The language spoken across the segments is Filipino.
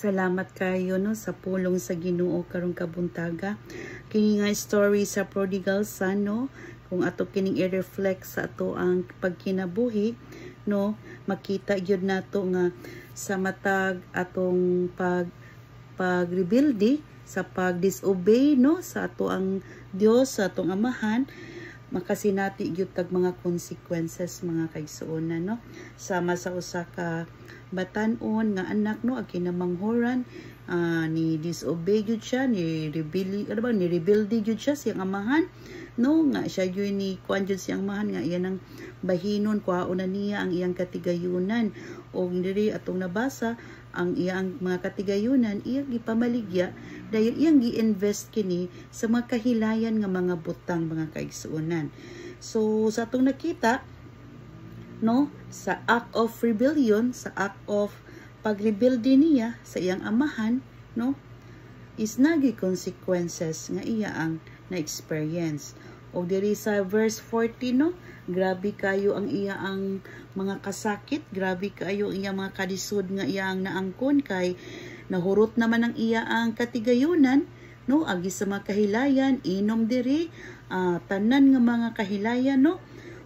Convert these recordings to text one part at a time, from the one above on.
Salamat kayo no sa pulong sa Ginoo karong kabuntaga. Kini nga story sa prodigal son no, kung ato kining i-reflect sa ato ang pagkinabuhi no, makita gyud nato nga sa matag atong pag-rebuildi, sa pag-disobey no sa ato ang Dios, sa atong amahan, makasinati gyud tag mga consequences mga kaigsuonan no. Sama sa usa ka batan-on nga anak no, akinamanghoran ni disobey gyud siya, ni rebuildi gyud siya siyang amahan no, nga siya gyud ni kuan gyud siyang amahan nga iyan ang bahinon kuhaon na niya ang iyang katigayunan. O diri atong nabasa ang iyang mga katigayunan iyang gipamaligya dahil iyang gi-invest kini sa mga kahilayan nga mga butang mga kaigsuonan. So sa atong nakita no, sa act of rebellion, sa act of pag-rebuild niya sa iyang amahan no, is nagi consequences nga iya ang na-experience. O diri sa verse 40 no, grabe kayo ang iya ang mga kasakit, grabe kayo ang iya mga kadisod nga iya ang naangkon kay nahurot naman ang iya ang katigayunan no, agi sa mga kahilayan inom diri tanan nga mga kahilayan no.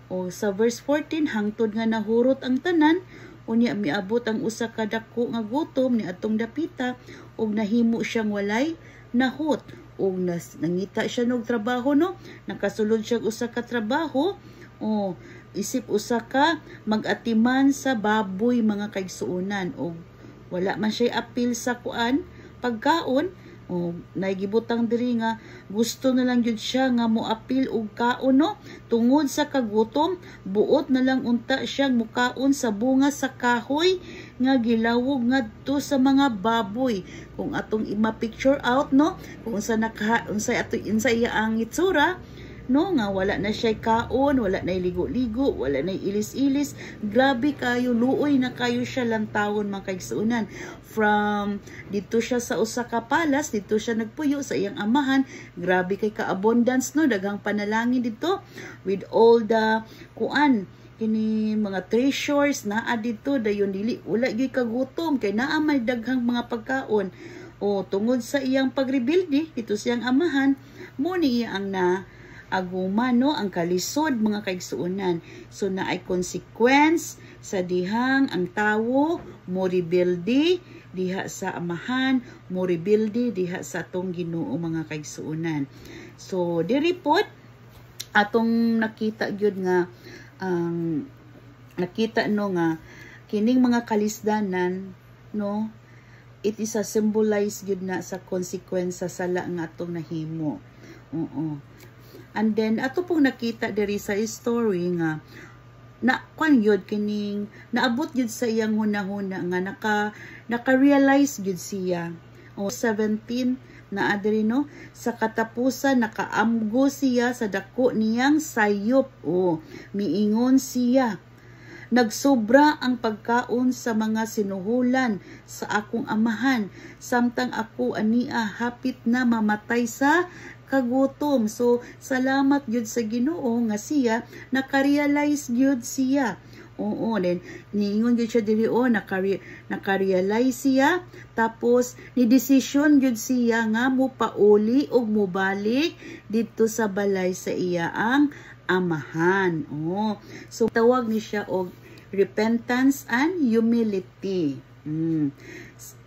O sa verse 14 hangtod nga nahurot ang tanan unya miabot ang usa ka dako nga gutom ni atong dapita ug nahimo siyang walay nahot ug nangita siya og trabaho no, nakasulod siya usa ka trabaho o isip usa ka mag-atiman sa baboy mga kaigsuonan ug wala man siya apil sa kuan pagkaon. O naigibutang diri nga gusto na lang gyud siya nga moapil og kaon no, tungod sa kagutom buot na lang unta siyang mukaon sa bunga sa kahoy nga gilawog ngadto sa mga baboy. Kung atong ima-picture out no, kung unsa iya ang itsura no, nga wala na siya kaon, wala na ligo-ligo, wala na ilis-ilis, grabe kayo, luoy na kayo siya lantawon mga kaigsuonan. From dito siya sa usa ka palas, dito siya nagpuyo sa iyang amahan, grabe kay ka-abundance no, daghang panalangin dito with all the kuan kini mga treasures naa dito dayon dili wala gyud kagutom kay naa may daghang mga pagkaon. O tungod sa iyang pagrebuildi dito siyang amahan mo ni ang na aguman no, ang kalisod mga kaigsuonan. So na ay consequence sa dihang ang tawo mo rebuildi diha sa amahan, mo rebuildi diha sa atong Ginoo mga kaigsuonan. So diri pod atong nakita gyud nga nakita no nga kining mga kalisdanan no, it is a symbolize gyud na sa consequence sa sala nga atong nahimo. Oo. And then ato pong nakita diri sa story nga na kwan yun kining naabot yun sa iyang hunahuna nga naka-realize yun siya. O 17 na adiri no, sa katapusan nakaamgo siya sa dako niyang sayop. O miingon siya, nagsobra ang pagkaon sa mga sinuhulan sa akong amahan samtang ako ania hapit na mamatay sa kagutom. So salamat gyud sa Ginoo nga siya naka-realize gyud siya. Oo, then niingon gyud siya diri naka-realize siya tapos ni decision gyud siya nga mopauli og mobalik dito sa balay sa iya ang amahan. Oh, so tawag ni siya og repentance and humility.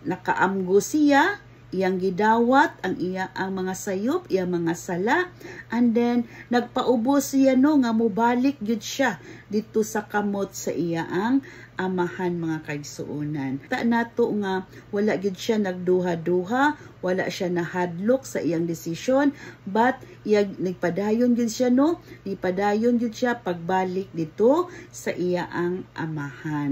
Nakaamgo siya, iyang gidawat ang mga sayop, iyang mga sala, and then nagpaubos siya no nga mobalik gyud siya dito sa kamot sa iya ang amahan mga kaigsuonan. Ta nato nga wala gyud siya nagduha-duha, wala siya nahadlok sa iyang desisyon, but nagpadayon gyud siya no, nipadayon gyud siya pagbalik dito sa iya ang amahan.